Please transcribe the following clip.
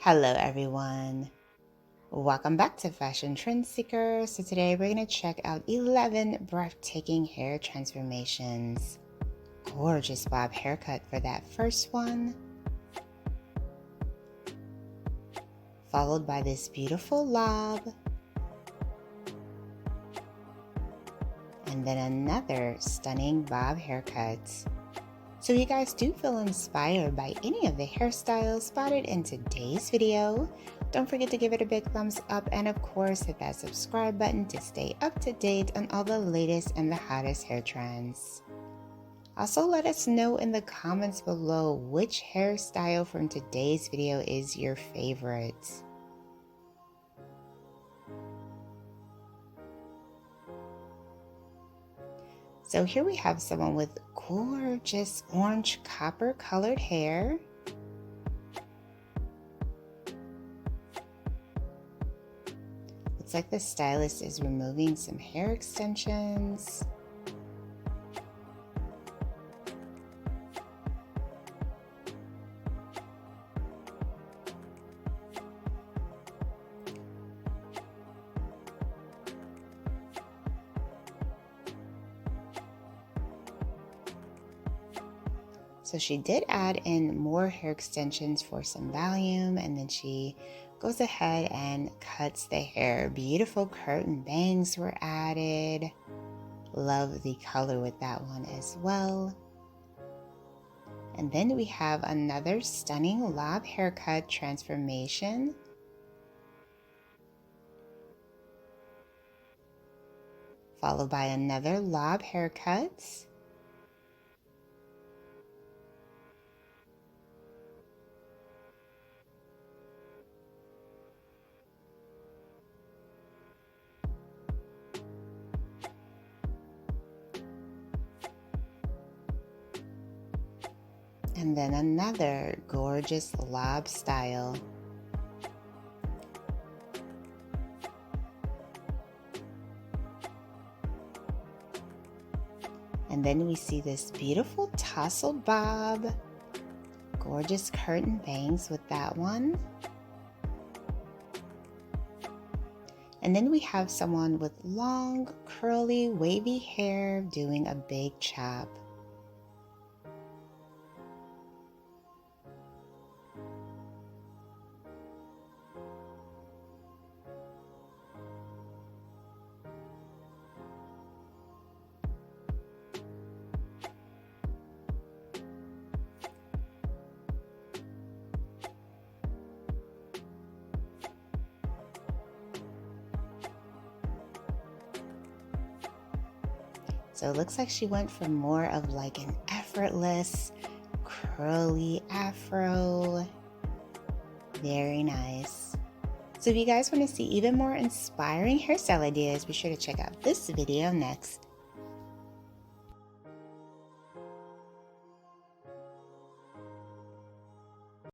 Hello everyone, welcome back to Fashion Trend Seeker. So today we're going to check out 11 breathtaking hair transformations. Gorgeous bob haircut for that first one, followed by this beautiful lob, and then another stunning bob haircut. So if you guys do feel inspired by any of the hairstyles spotted in today's video, don't forget to give it a big thumbs up, and of course hit that subscribe button to stay up to date on all the latest and the hottest hair trends. Also, let us know in the comments below which hairstyle from today's video is your favorite. So here we have someone with gorgeous orange copper colored hair. Looks like the stylist is removing some hair extensions. So she did add in more hair extensions for some volume, and then she goes ahead and cuts the hair. Beautiful curtain bangs were added. Love the color with that one as well. And then we have another stunning lob haircut transformation. Followed by another lob haircut. And then another gorgeous lob style. And then we see this beautiful tousled bob. Gorgeous curtain bangs with that one. And then we have someone with long, curly, wavy hair doing a big chop. So it looks like she went for more of like an effortless, curly afro. Very nice. So if you guys want to see even more inspiring hairstyle ideas, be sure to check out this video next.